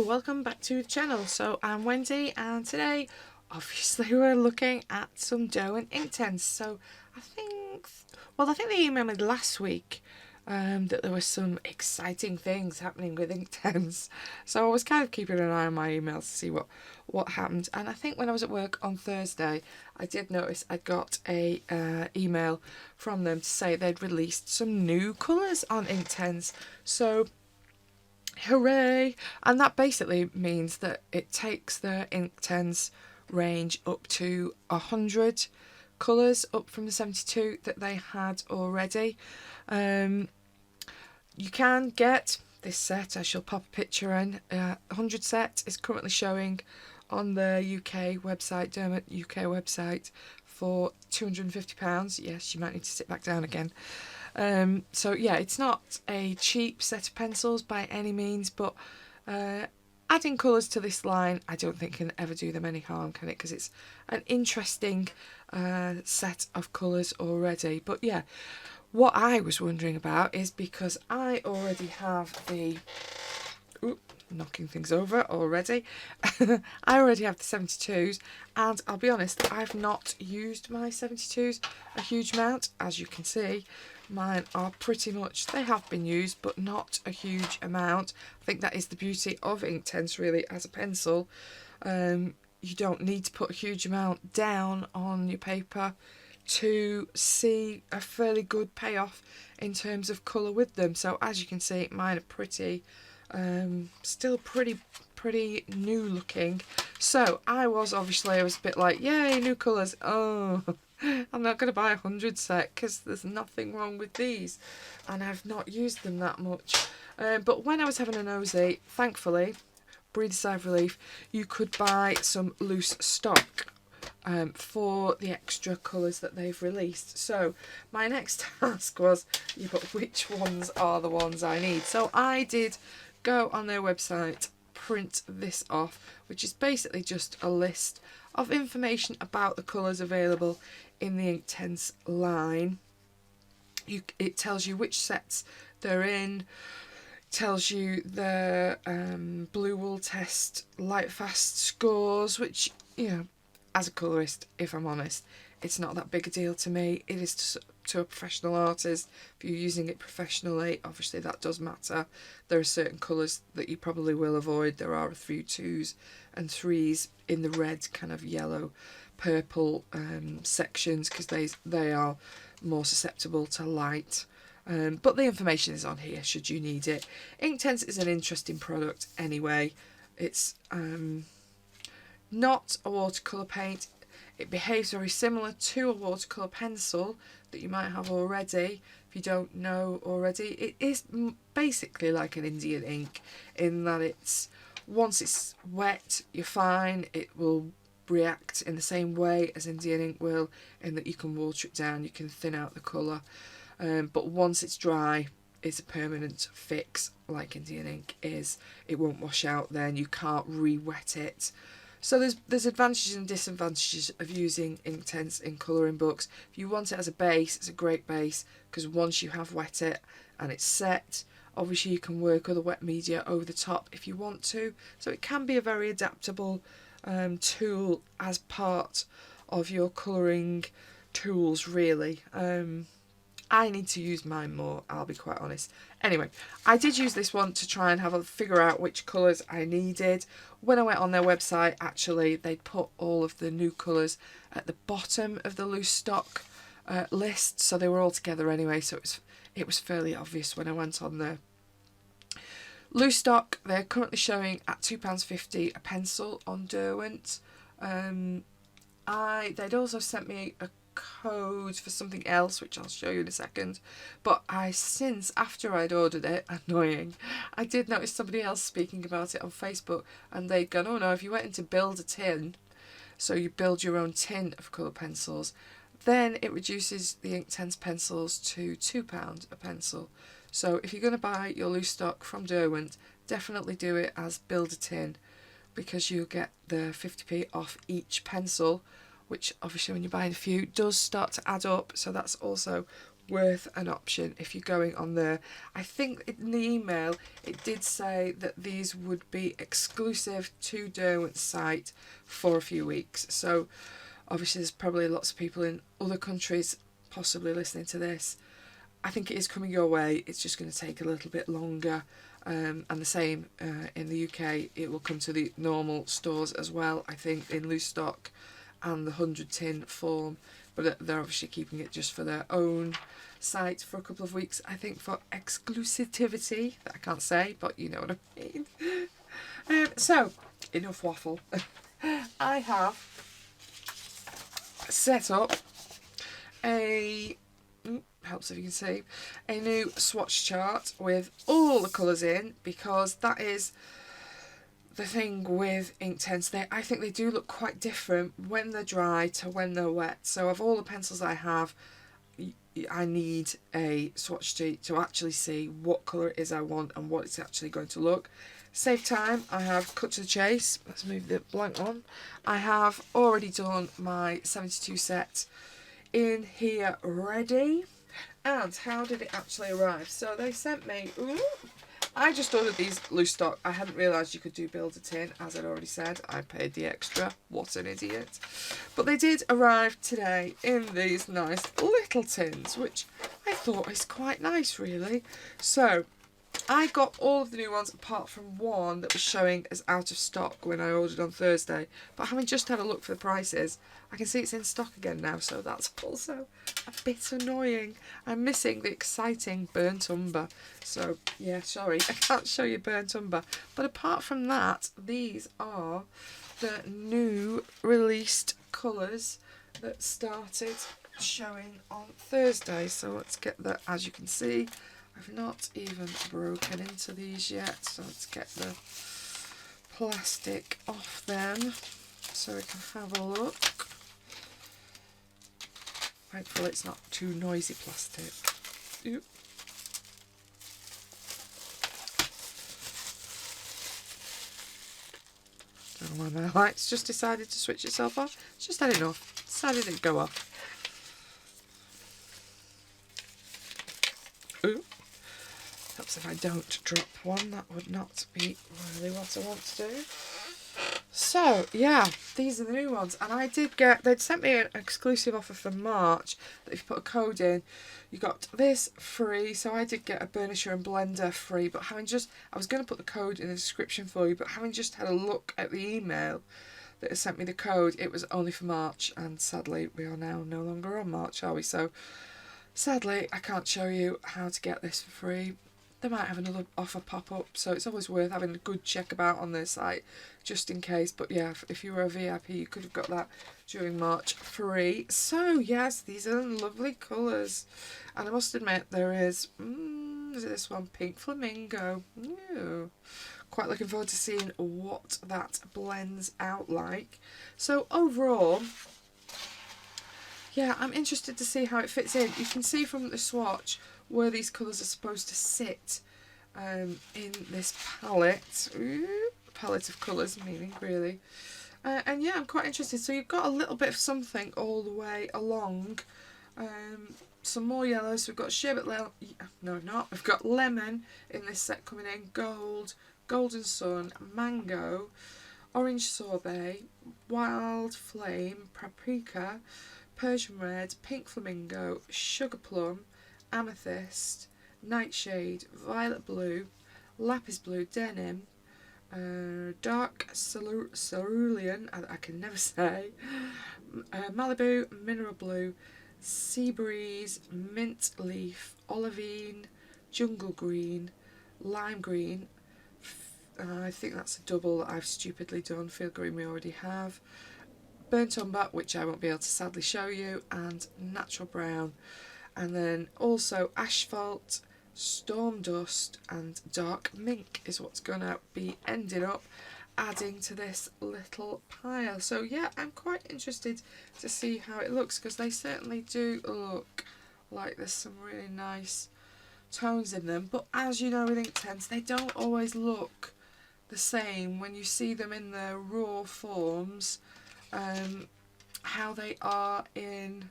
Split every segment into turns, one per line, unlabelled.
Hello, welcome back to the channel. So I'm Wendy, and today obviously we're looking at some Derwent Inktense. So I think they emailed me last week that there were some exciting things happening with Inktense. So I was kind of keeping an eye on my emails to see what happened. And I think when I was at work on Thursday, I did notice I got a email from them to say they'd released some new colours on Inktense. So hooray! And that basically means that it takes the Inktense range up to 100 colours, up from the 72 that they had already. You can get this set. I shall pop a picture in. 100 set is currently showing on the UK website, Derwent UK website, for £250. Yes, you might need to sit back down again. So yeah, it's not a cheap set of pencils by any means, but adding colours to this line I don't think can ever do them any harm, can it? Because it's an interesting set of colours already. But yeah, what I was wondering about is, because I already have the... Ooh, knocking things over already. I already have the 72s, and I'll be honest, I've not used my 72s a huge amount. As you can see, mine are pretty much, they have been used, but not a huge amount. I think that is the beauty of Inktense, really, as a pencil. You don't need to put a huge amount down on your paper to see a fairly good payoff in terms of colour with them. So as you can see, mine are pretty still pretty new looking. So I was a bit like, yay, new colours. Oh, I'm not going to buy 100 set because there's nothing wrong with these, and I've not used them that much. But when I was having a nosy, thankfully, breathe a sigh of relief, you could buy some loose stock for the extra colours that they've released. So my next task was, yeah, but which ones are the ones I need? So I did go on their website, print this off, which is basically just a list of information about the colours available in the Inktense line. It tells you which sets they're in, tells you the blue wool test light fast scores, which, you know, as a colourist, if I'm honest, it's not that big a deal to me. It is to a professional artist. If you're using it professionally, obviously that does matter. There are certain colours that you probably will avoid. There are a few 2s and 3s in the red, kind of yellow, purple sections, because they are more susceptible to light. But the information is on here should you need it. Inktense is an interesting product anyway. It's not a watercolour paint. It behaves very similar to a watercolour pencil that you might have already. If you don't know already, it is basically like an Indian ink, in that it's, once it's wet, you're fine. It will react in the same way as Indian ink will, in that you can water it down, you can thin out the colour. But once it's dry, it's a permanent fix, like Indian ink is. It won't wash out then, you can't re-wet it. So there's advantages and disadvantages of using Inktense in colouring books. If you want it as a base, it's a great base, because once you have wet it and it's set, obviously you can work other wet media over the top if you want to. So it can be a very adaptable tool as part of your colouring tools, really. I need to use mine more, I'll be quite honest. Anyway, I did use this one to try and figure out which colours I needed. When I went on their website, actually, they'd put all of the new colours at the bottom of the loose stock list, so they were all together anyway, so it was fairly obvious when I went on there. Loose stock, they're currently showing at £2.50 a pencil on Derwent. They'd also sent me a code for something else, which I'll show you in a second, but after I'd ordered it, annoying, I did notice somebody else speaking about it on Facebook, and they'd gone, oh no, if you went into build a tin, so you build your own tin of colour pencils, then it reduces the Inktense pencils to £2 a pencil. So if you're going to buy your loose stock from Derwent, definitely do it as build a tin, because you'll get the 50p off each pencil, which obviously when you're buying a few does start to add up. So that's also worth an option if you're going on there. I think in the email it did say that these would be exclusive to Derwent's site for a few weeks. So obviously there's probably lots of people in other countries possibly listening to this. I think it is coming your way. It's just going to take a little bit longer. And the same in the UK. It will come to the normal stores as well, I think, in loose stock and the 100 tin form. But they're obviously keeping it just for their own site for a couple of weeks, I think, for exclusivity. That I can't say, but you know what I mean. So, enough waffle. I have set up a... helps if you can see, a new swatch chart with all the colours in, because that is the thing with Inktense. I think they do look quite different when they're dry to when they're wet. So of all the pencils I have, I need a swatch sheet to actually see what colour it is I want and what it's actually going to look. Save time, I have cut to the chase. Let's move the blank one. I have already done my 72 set in here ready. And how did it actually arrive? So they sent me... I just ordered these loose stock. I hadn't realised you could do build a tin, as I'd already said. I paid the extra. What an idiot. But they did arrive today in these nice little tins, which I thought is quite nice, really. So I got all of the new ones apart from one that was showing as out of stock when I ordered on Thursday. But having just had a look for the prices, I can see it's in stock again now, so that's also a bit annoying. I'm missing the exciting burnt umber. So, yeah, sorry, I can't show you burnt umber. But apart from that, these are the new released colours that started showing on Thursday. So let's get that, as you can see. I've not even broken into these yet, so let's get the plastic off them so we can have a look. Hopefully it's not too noisy plastic. Oop. Don't know why my light's just decided to switch itself off. It's just had enough. Decided it'd go off. Ooh. Perhaps if I don't drop one, that would not be really what I want to do. So, yeah, these are the new ones. And I did get, they'd sent me an exclusive offer for March that if you put a code in, you got this free. So I did get a burnisher and blender free. But having just, I was going to put the code in the description for you, but having just had a look at the email that has sent me the code, it was only for March. And sadly, we are now no longer on March, are we? So, sadly, I can't show you how to get this for free. They might have another offer pop up, so it's always worth having a good check about on their site, just in case. But yeah, if you were a VIP, you could have got that during March free. So yes, these are lovely colours. And I must admit, there is this one, Pink Flamingo. Ew. Quite looking forward to seeing what that blends out like. So overall, yeah, I'm interested to see how it fits in. You can see from the swatch where these colours are supposed to sit in this palette. Ooh, palette of colours, meaning, really. And yeah, I'm quite interested. So you've got a little bit of something all the way along. Some more yellows. So we've got sherbet lemon. No, not. We've got lemon in this set coming in. Gold, golden sun, mango, orange sorbet, wild flame, paprika, Persian red, pink flamingo, sugar plum, amethyst, nightshade, violet blue, lapis blue, denim, dark cerulean, I can never say, Malibu, mineral blue, sea breeze, mint leaf, olivine, jungle green, lime green, I think that's a double that I've stupidly done, field green we already have, burnt umber, which I won't be able to sadly show you, and natural brown. And then also asphalt, storm dust and dark mink is what's going to be ending up adding to this little pile. So yeah, I'm quite interested to see how it looks, because they certainly do look like there's some really nice tones in them. But as you know with Inktense, they don't always look the same when you see them in their raw forms. How they are in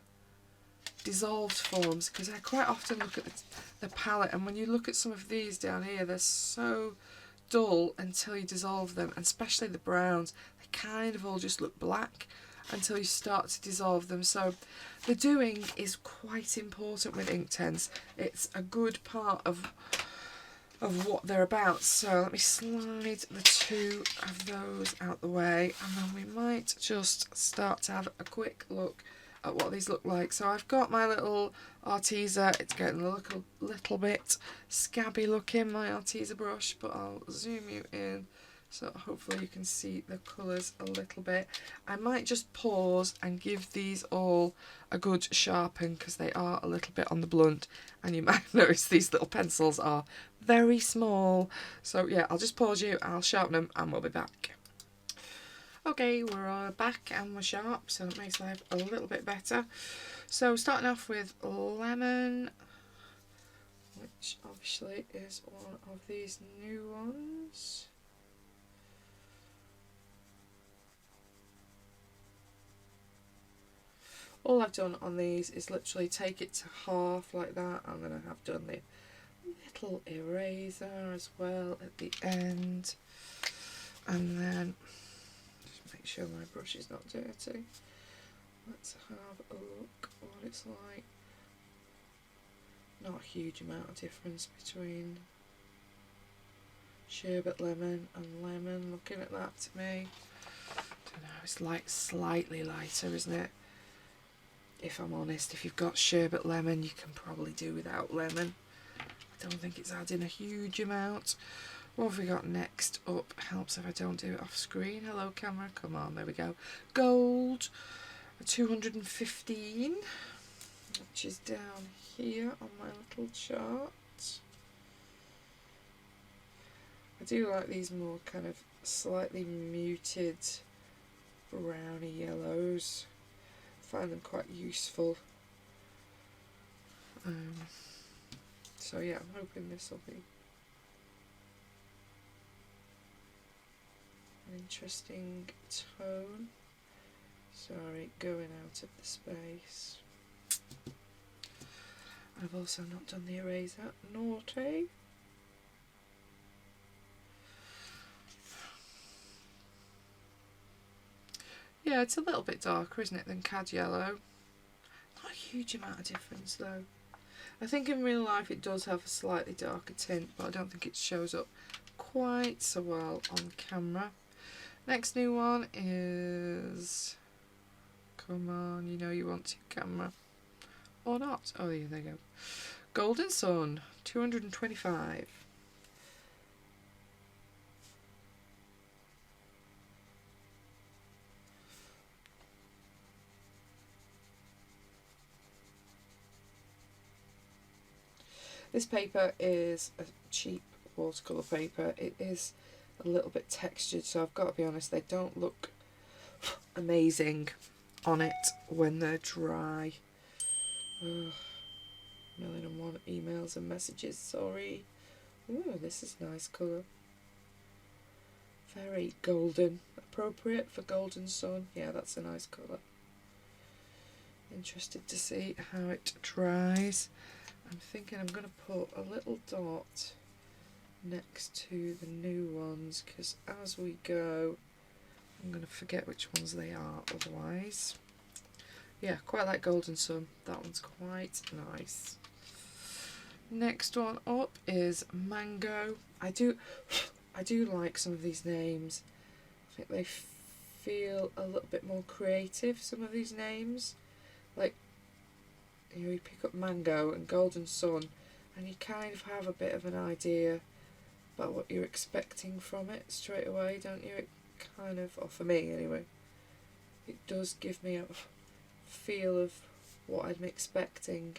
dissolved forms, because I quite often look at the palette, and when you look at some of these down here, they're so dull until you dissolve them, and especially the browns, they kind of all just look black until you start to dissolve them. So the doing is quite important with Inktense. It's a good part of what they're about. So let me slide the two of those out the way, and then we might just start to have a quick look at what these look like. So I've got my little Arteza. It's getting a little bit scabby looking, my Arteza brush, but I'll zoom you in so hopefully you can see the colours a little bit. I might just pause and give these all a good sharpen, because they are a little bit on the blunt, and you might notice these little pencils are very small. So yeah, I'll just pause you, I'll sharpen them, and we'll be back. Okay, we're back and we're sharp, so it makes life a little bit better. So starting off with Lemon, which obviously is one of these new ones. All I've done on these is literally take it to half like that, and then I have done the little eraser as well at the end, and then just make sure my brush is not dirty. Let's have a look what it's like. Not a huge amount of difference between Sherbet Lemon and Lemon, looking at that to me. Don't know, it's like slightly lighter, isn't it? If I'm honest, if you've got Sherbet Lemon, you can probably do without lemon. I don't think it's adding a huge amount. What have we got next up? Helps if I don't do it off screen. Hello camera, come on, there we go. Gold, 215, which is down here on my little chart. I do like these more kind of slightly muted browny yellows. Find them quite useful. So yeah, I'm hoping this will be an interesting tone. Sorry, going out of the space. I've also not done the eraser. Naughty. Yeah, it's a little bit darker, isn't it, than Cad Yellow. Not a huge amount of difference though. I think in real life it does have a slightly darker tint, but I don't think it shows up quite so well on camera. Next new one is... Come on, you know you want to, camera. Or not. Oh yeah, there you go. Golden Sun, 225. This paper is a cheap watercolour paper. It is a little bit textured, so I've got to be honest, they don't look amazing on it when they're dry. Ugh. 1,001 emails and messages, sorry. Ooh, this is a nice colour. Very golden. Appropriate for Golden Sun. Yeah, that's a nice colour. Interested to see how it dries. I'm thinking I'm going to put a little dot next to the new ones, because as we go I'm going to forget which ones they are otherwise. Yeah, quite like Golden Sun. That one's quite nice. Next one up is Mango. I do like some of these names. I think they feel a little bit more creative, some of these names. Like, you know, you pick up Mango and Golden Sun and you kind of have a bit of an idea about what you're expecting from it straight away, don't you? It kind of, or for me anyway, it does give me a feel of what I'm expecting,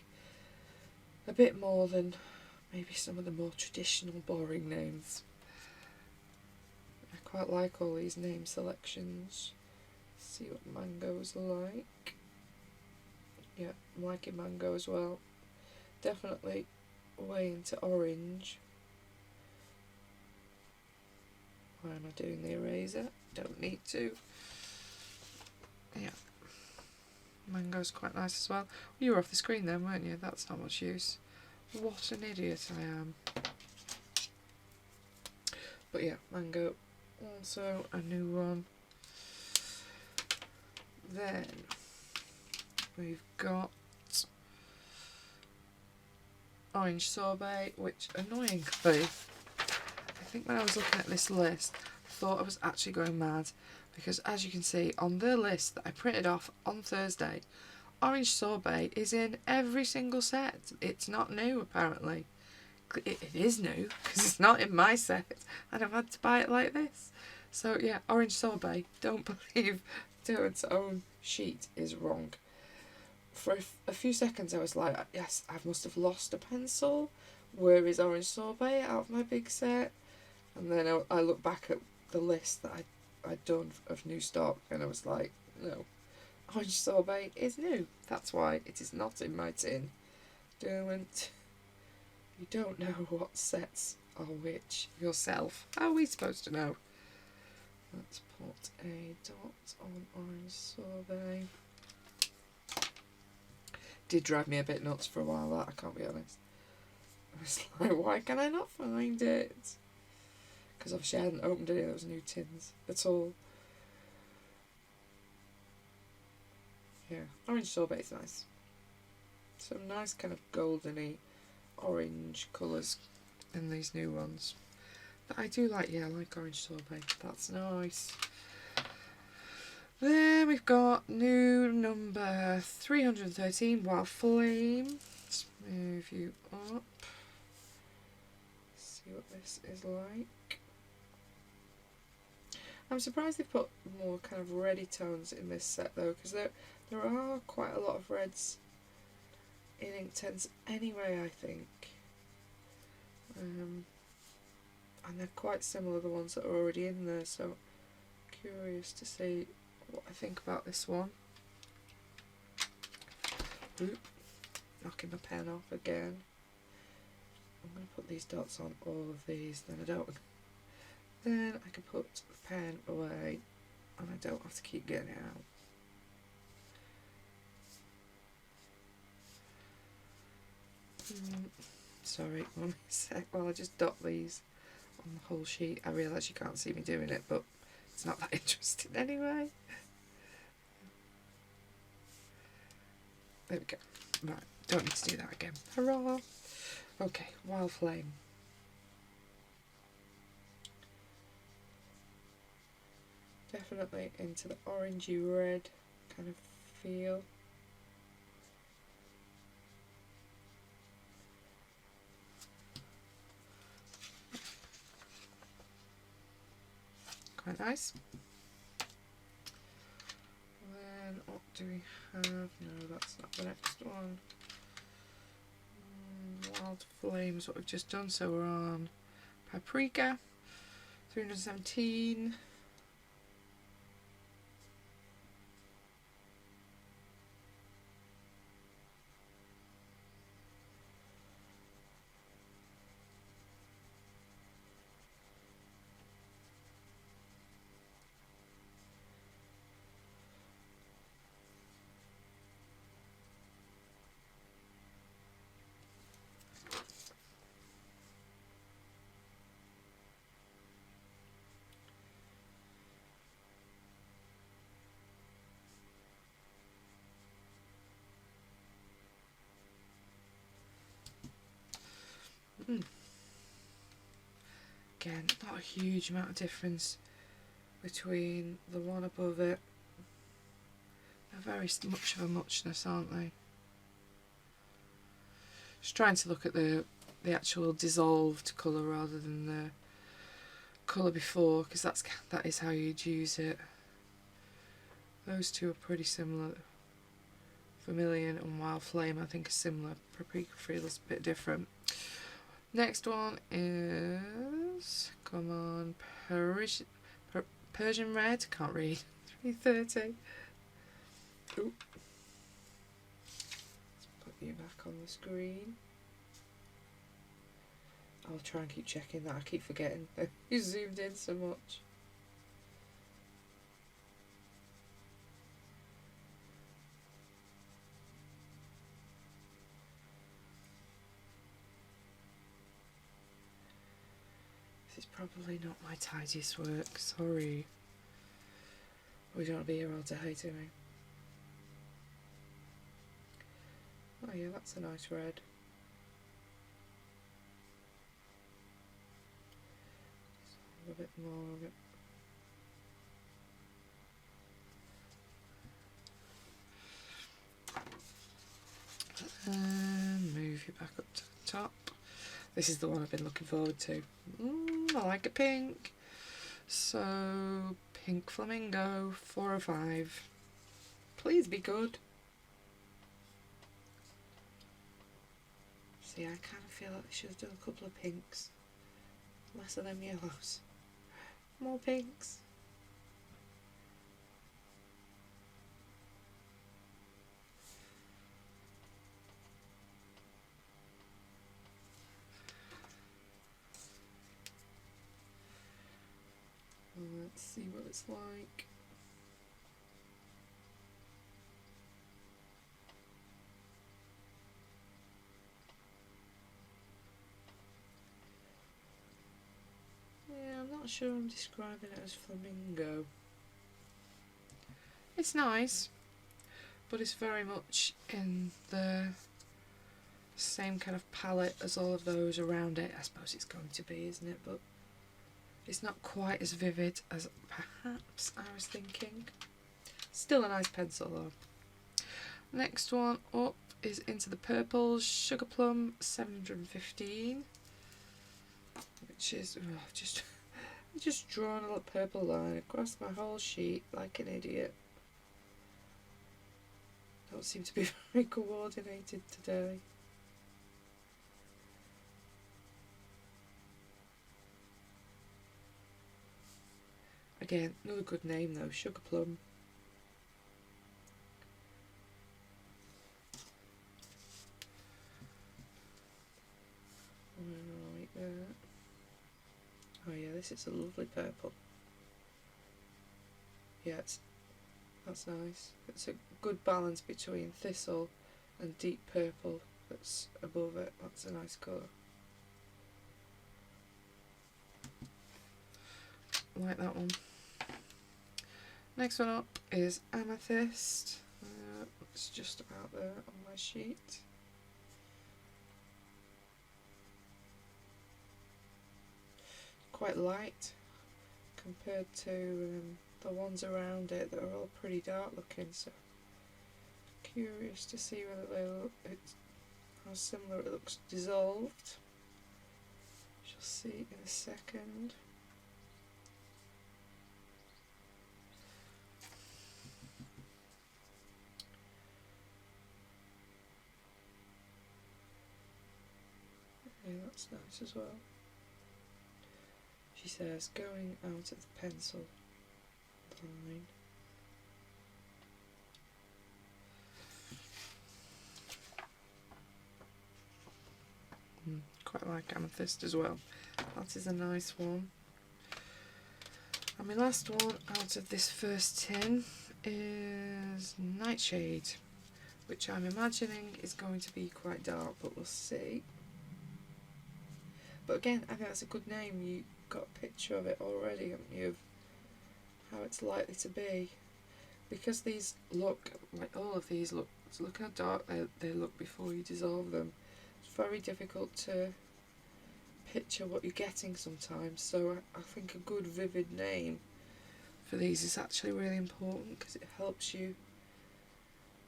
a bit more than maybe some of the more traditional boring names. I quite like all these name selections. Let's see what Mango's like. Yeah, I'm liking Mango as well. Definitely way into orange. Why am I doing the eraser? Don't need to. Yeah. Mango's quite nice as well. You were off the screen then, weren't you? That's not much use. What an idiot I am. But yeah, mango. Also a new one. Then we've got orange sorbet, which annoyingly, I think when I was looking at this list, I thought I was actually going mad, because as you can see on the list that I printed off on Thursday, orange sorbet is in every single set. It's not new apparently. It is new because it's not in my set and I've had to buy it like this. So yeah, orange sorbet, don't believe Derwent's own sheet is wrong. For a few seconds I was like, yes, I must have lost a pencil. Where is orange sorbet out of my big set? And then I looked back at the list that I'd done of new stock and I was like, no, orange sorbet is new. That's why it is not in my tin. Derwent, you don't know what sets are which yourself. How are we supposed to know? Let's put a dot on orange sorbet. Did drive me a bit nuts for a while, that, I can't be honest. I was like, why can I not find it? Because obviously I hadn't opened any of those new tins at all. Yeah, orange sorbet is nice. Some nice kind of goldeny orange colours in these new ones. But I do like, yeah, I like orange sorbet. That's nice. Then we've got new number 313, Wild Flame. Let's move you up. See what this is like. I'm surprised they've put more kind of reddy tones in this set though, because there are quite a lot of reds in Inktense anyway, I think. And they're quite similar to the ones that are already in there, so curious to see what I think about this one. Oop, knocking my pen off again. I'm going to put these dots on all of these, then I can put the pen away and I don't have to keep getting it out. Sorry, one sec while I just dot these on the whole sheet. I realise you can't see me doing it, but it's not that interesting anyway. There we go. Right, don't need to do that again. Hurrah! Okay, Wild Flame. Definitely into the orangey red kind of feel. Quite nice. Then what do we have? No, that's not the next one. Wild Flames, what we've just done. So we're on Paprika, 317. Again, not a huge amount of difference between the one above it. They're very much of a muchness, aren't they? Just trying to look at the actual dissolved colour rather than the colour before, because that is how you'd use it. Those two are pretty similar. Vermilion and Wild Flame I think are similar. Paprika feels a bit different. Next one is, come on, Persian Red, can't read, 330. Ooh. Let's put you back on the screen. I'll try and keep checking that, I keep forgetting. You zoomed in so much. is probably not my tidiest work, sorry. We don't want to be here all day, do we? Oh yeah, that's a nice red. A bit more of it. And move you back up to the top. This is the one I've been looking forward to. I like a pink. So, pink flamingo, 405. Please be good. See, I kind of feel like I should have done a couple of pinks. Less of them yellows. More pinks. Let's see what it's like. Yeah, I'm not sure I'm describing it as flamingo. It's nice, but it's very much in the same kind of palette as all of those around it. I suppose it's going to be, isn't it? But it's not quite as vivid as perhaps I was thinking. Still a nice pencil though. Next one up is into the purples, Sugar Plum 715, which is just drawn a little purple line across my whole sheet like an idiot. Don't seem to be very coordinated today. Again, another good name though, Sugar Plum. Right there. Oh yeah, this is a lovely purple. Yeah, that's nice. It's a good balance between thistle and deep purple that's above it. That's a nice colour. Like that one. Next one up is Amethyst. It's just about there on my sheet. Quite light compared to the ones around it that are all pretty dark looking, so curious to see whether they look, how similar it looks dissolved. Shall see in a second. Yeah, that's nice as well. She says, going out of the pencil line. Quite like Amethyst as well. That is a nice one. And my last one out of this first tin is Nightshade, which I'm imagining is going to be quite dark, but we'll see. But again, I think that's a good name. You got a picture of it already, haven't you, of how it's likely to be. Because these look, like all of these look how dark they look before you dissolve them. It's very difficult to picture what you're getting sometimes, so I think a good vivid name for these is actually really important because it helps you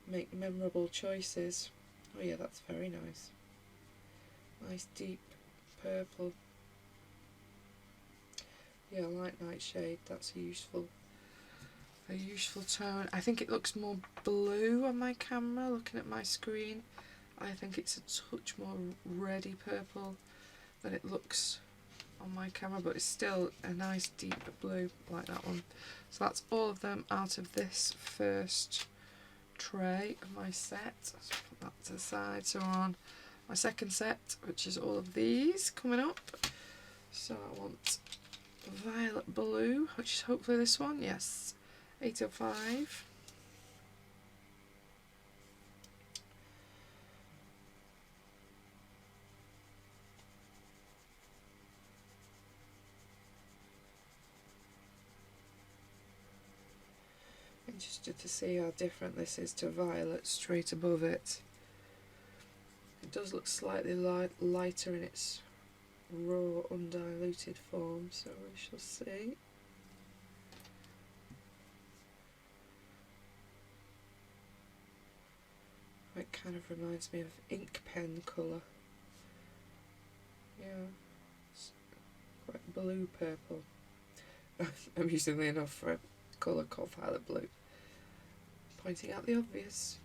make memorable choices. Oh yeah, that's very nice. Nice deep purple. Yeah, I like Nightshade. That's a useful tone. I think it looks more blue on my camera looking at my screen. I think it's a touch more reddy purple than it looks on my camera, but it's still a nice deep blue like that one. So that's all of them out of this first tray of my set. Let's put that to the side. So on my second set, which is all of these coming up. So I want violet blue, which is hopefully this one. Yes, 805. interested to see how different this is to Violet straight above it. It does look slightly lighter in its raw, undiluted form, so we shall see. It kind of reminds me of ink pen colour. Yeah, it's quite blue purple. Amusingly enough for a colour called violet blue. Pointing out the obvious.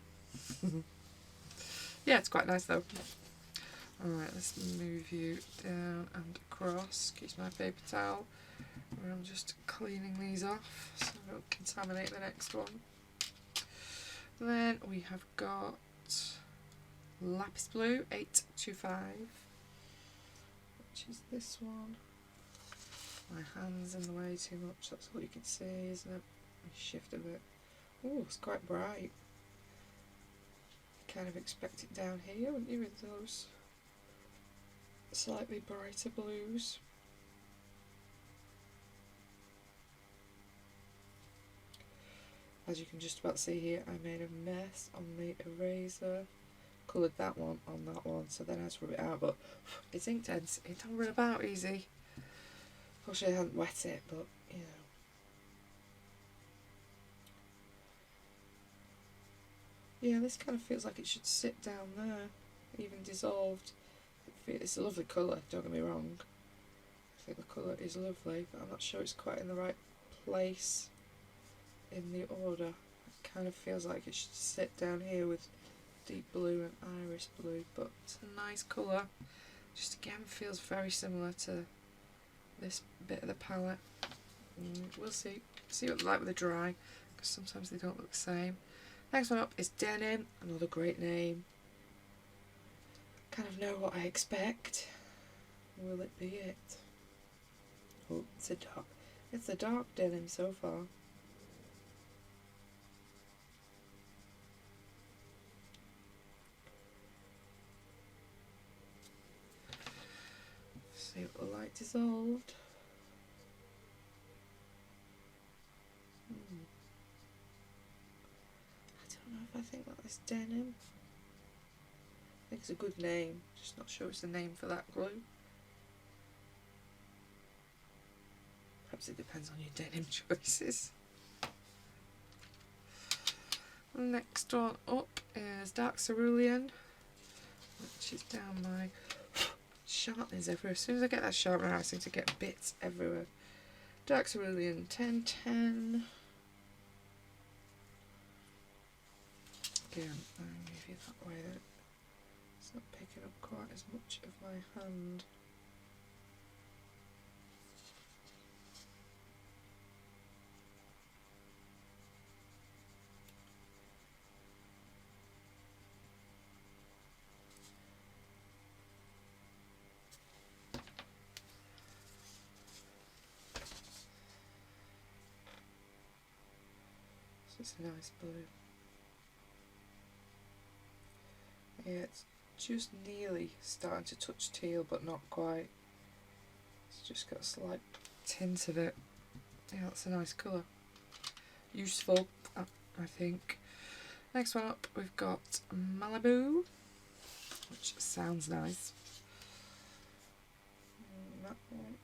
Yeah, it's quite nice though. Alright, let's move you down and across. Use my paper towel. I'm just cleaning these off so I don't contaminate the next one. Then we have got Lapis Blue 825, which is this one. My hand's in the way too much, that's all you can see, isn't it? Shift a bit. Oh, it's quite bright. Kind of expect it down here, wouldn't you, with those slightly brighter blues. As you can just about see here, I made a mess on the eraser. Coloured that one on that one, so then I had to rub it out, but it's Inktense, it don't run about easy. Unfortunately I hadn't wet it, but you know. Yeah, this kind of feels like it should sit down there, even dissolved. It's a lovely colour, don't get me wrong. I think the colour is lovely, but I'm not sure it's quite in the right place in the order. It kind of feels like it should sit down here with deep blue and iris blue, but it's a nice colour. Just again feels very similar to this bit of the palette. We'll see what they're like with the dry, because sometimes they don't look the same. Next one up is Denim, another great name. Kind of know what I expect. Will it be it? Oh, it's a dark denim so far. See what the light dissolved. I don't know if I think that is denim. I think it's a good name, just not sure it's the name for that glue. Perhaps it depends on your denim choices. Next one up is Dark Cerulean, which is down my sharpeners everywhere. As soon as I get that sharpener I seem to get bits everywhere. Dark Cerulean 1010. Again, I'll move you that way then. It's not picking up quite as much of my hand. So it's a nice blue. Yeah, it's just nearly starting to touch teal, but not quite. It's just got a slight tint of it. Yeah, that's a nice colour. Useful, I think. Next one up, we've got Malibu, which sounds nice. That one.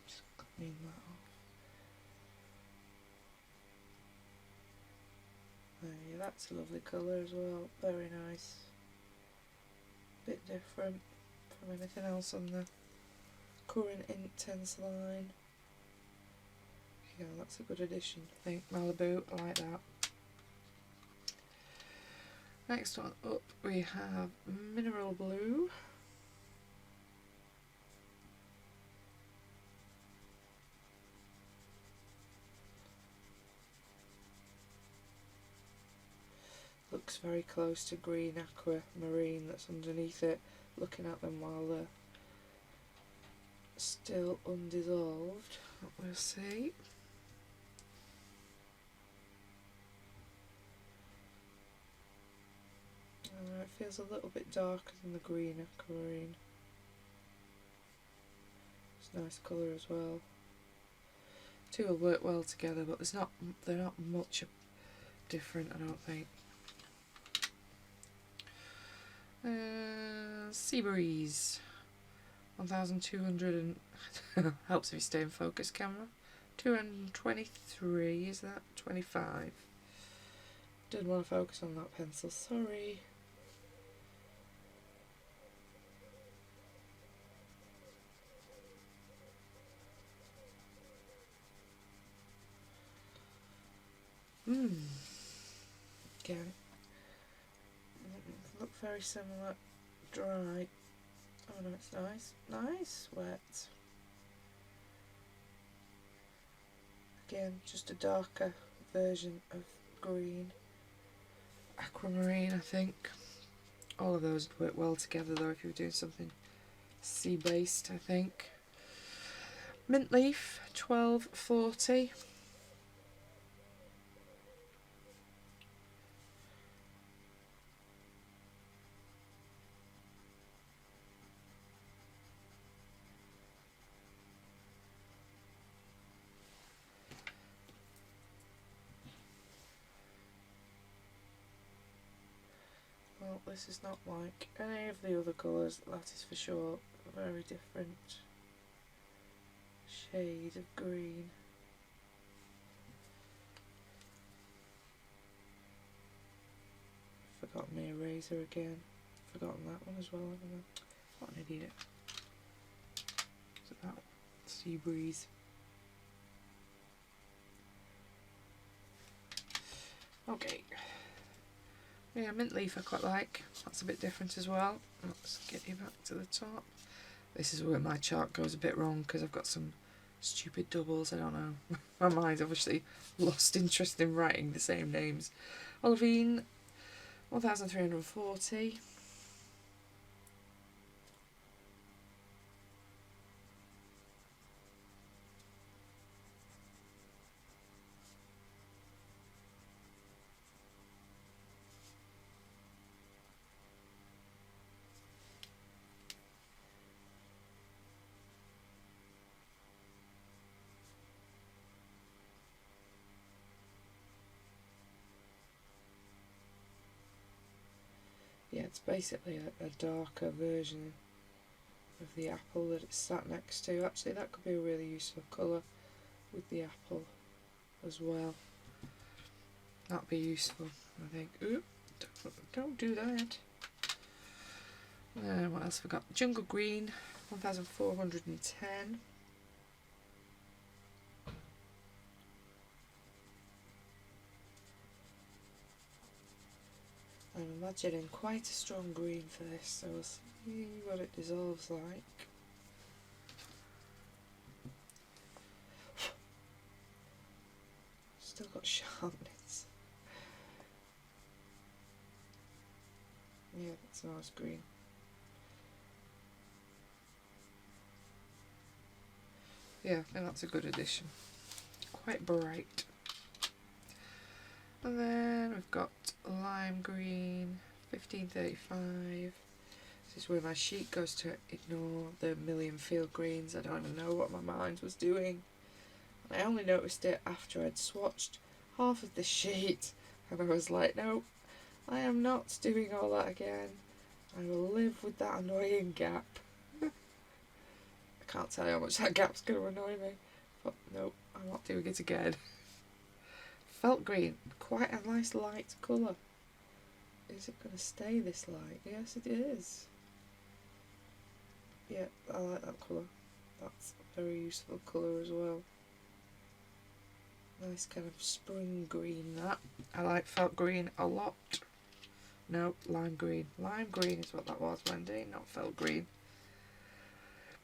Just clean that off. Yeah, that's a lovely colour as well, very nice. Bit different from anything else on the current Inktense line. Yeah, that's a good addition, I think. Malibu, I like that. Next one up we have Mineral Blue. Looks very close to green aquamarine that's underneath it, looking at them while they're still undissolved. We'll see. It feels a little bit darker than the green aquamarine. It's a nice colour as well. Two will work well together, but they're not much different, I don't think. Sea Breeze, 1200 and helps if you stay in focus camera. 223, is that 25? Didn't want to focus on that pencil, sorry. Again, look very similar. Dry. Oh no, it's nice. Nice, wet. Again, just a darker version of green. Aquamarine, I think. All of those would work well together though if you were doing something sea based, I think. Mint leaf, 1240. Well, this is not like any of the other colours, that is for sure. A very different shade of green. Forgotten my eraser again. Forgotten that one as well, haven't I? What an idiot. Is that Sea Breeze? Okay. Yeah, mint leaf I quite like. That's a bit different as well. Let's get you back to the top. This is where my chart goes a bit wrong because I've got some stupid doubles. I don't know. My mind's obviously lost interest in writing the same names. Olivine, 1340. Yeah, it's basically a darker version of the apple that it's sat next to. Actually, that could be a really useful colour with the apple as well. That'd be useful, I think. Ooh, don't do that. What else have we got? Jungle Green, 1410. I'm imagining quite a strong green for this, so we'll see what it dissolves like. Still got sharpness. Yeah, that's a nice green. Yeah, I think that's a good addition. Quite bright. And then we've got lime green, 1535. This is where my sheet goes to ignore the million field greens. I don't even know what my mind was doing. I only noticed it after I'd swatched half of the sheet and I was like, no, I am not doing all that again. I will live with that annoying gap. I can't tell you how much that gap's going to annoy me, but no, I'm not doing it again. Felt green, quite a nice light colour. Is it going to stay this light? Yes, it is. Yeah, I like that colour. That's a very useful colour as well. Nice kind of spring green, that. I like felt green a lot. No, lime green. Lime green is what that was, Wendy, not felt green.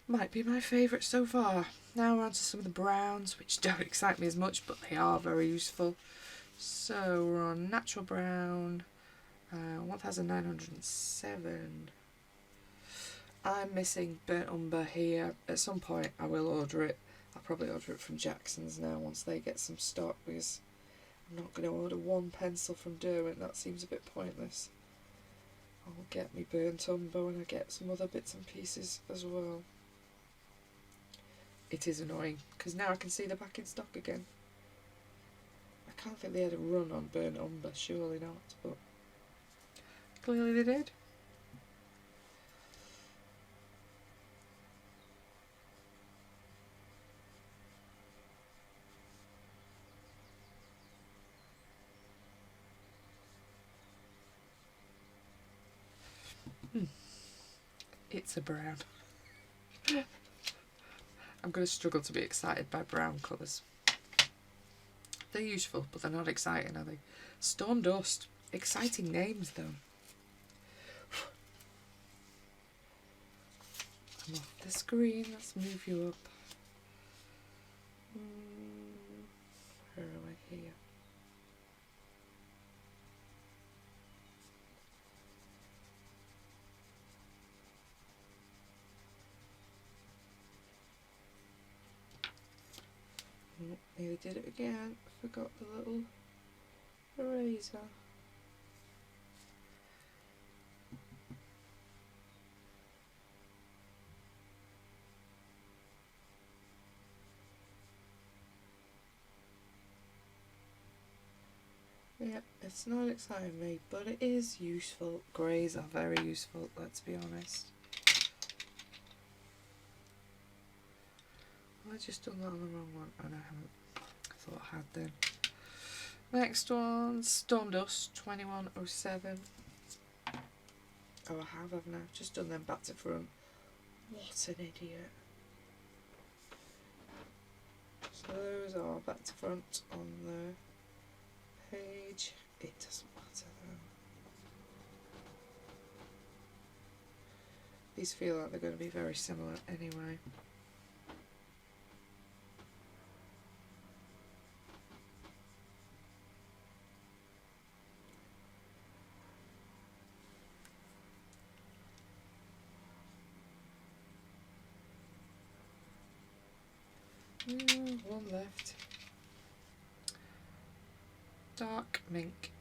Might be my favourite so far. Now we're on to some of the browns, which don't excite me as much, but they are very useful. So we're on natural brown, 1907. I'm missing burnt umber here. At some point I will order it. I'll probably order it from Jackson's now once they get some stock, because I'm not going to order one pencil from Derwent. That seems a bit pointless. I'll get me burnt umber when I get some other bits and pieces as well. It is annoying because now I can see they're back in stock again. I can't think they had a run on burnt umber, surely not, but clearly they did. It's a brown. I'm going to struggle to be excited by brown colours. They're useful, but they're not exciting, are they? Storm Dust. Exciting names, though. I'm off the screen. Let's move you up. Where am I here? Oh, nearly did it again. Forgot the little eraser. Yep, it's not exciting me, but it is useful. Greys are very useful, let's be honest. I just done that on the wrong one. Oh no, I haven't. I thought I had then. Next one, Storm Dust 2107. Oh, I have, haven't I? Just done them back to front. What an idiot. So those are back to front on the page. It doesn't matter though. These feel like they're going to be very similar anyway. One left. Dark mink.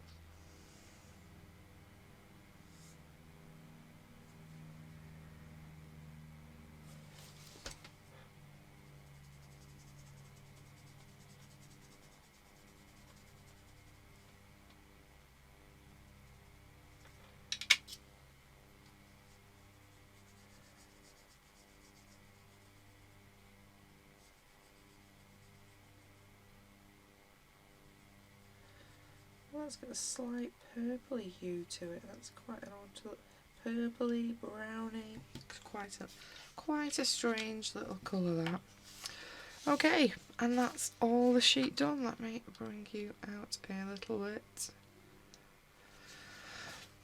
Well, it's got a slight purpley hue to it. That's quite an odd look. Purpley, browny. Quite a strange little colour, that. Okay, and that's all the sheet done. Let me bring you out a little bit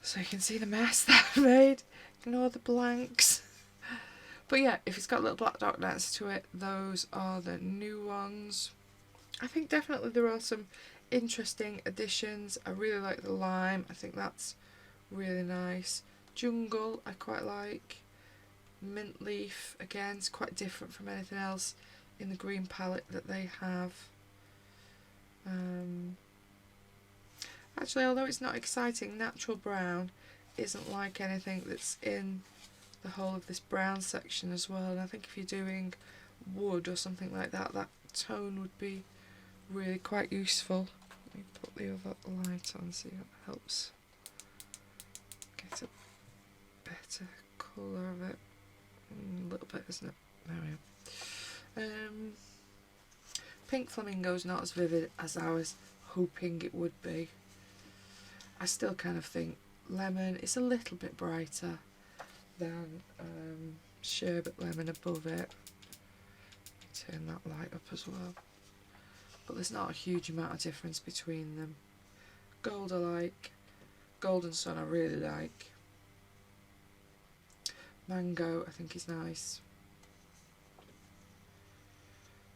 so you can see the mess that I made. Ignore the blanks. But yeah, if it's got little black dot next to it, those are the new ones. I think definitely there are some interesting additions. I really like the lime. I think that's really nice. Jungle I quite like. Mint leaf, again, it's quite different from anything else in the green palette that they have. Actually, although it's not exciting, natural brown isn't like anything that's in the whole of this brown section as well. And I think if you're doing wood or something like that, that tone would be really quite useful. Let me put the other light on, see if it helps get a better colour of it. A little bit, isn't it? There we are. Pink Flamingo's not as vivid as I was hoping it would be. I still kind of think Lemon is a little bit brighter than Sherbet Lemon above it. Turn that light up as well. But there's not a huge amount of difference between them. Gold I like. Golden Sun I really like. Mango I think is nice.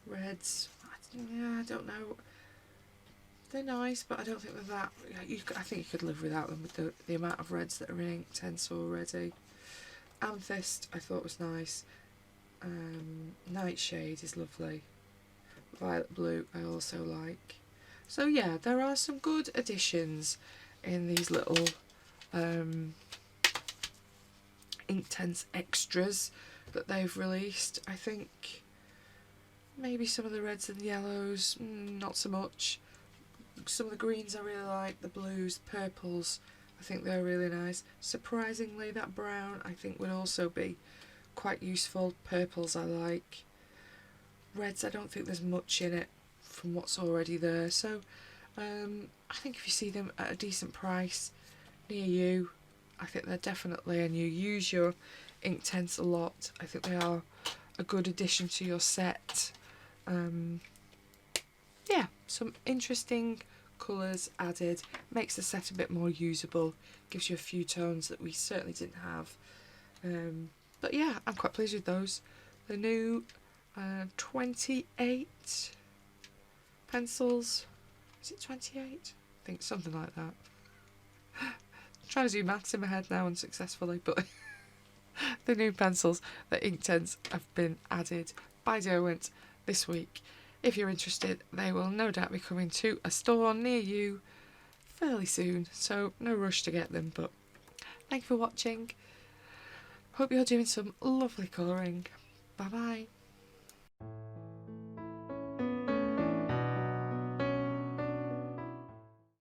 Reds, I don't know. They're nice, but I don't think they're that. I think you could live without them with the amount of reds that are in Inktense already. Amethyst I thought was nice. Nightshade is lovely. Violet Blue I also like. So yeah, there are some good additions in these little Inktense extras that they've released. I think maybe some of the reds and yellows, not so much. Some of the greens I really like, the blues, the purples, I think they're really nice. Surprisingly, that brown I think would also be quite useful. Purples I like. Reds, I don't think there's much in it from what's already there. So I think if you see them at a decent price near you, I think they're definitely, and you use your Inktense a lot, I think they are a good addition to your set. Yeah, some interesting colours added, makes the set a bit more usable, gives you a few tones that we certainly didn't have. But yeah, I'm quite pleased with those. The new 28 pencils, is it 28? I think something like that. I'm trying to do maths in my head now unsuccessfully, but the new pencils, the Inktense, have been added by Derwent this week. If you're interested, they will no doubt be coming to a store near you fairly soon, so no rush to get them, but thank you for watching. Hope you're doing some lovely colouring. Bye bye.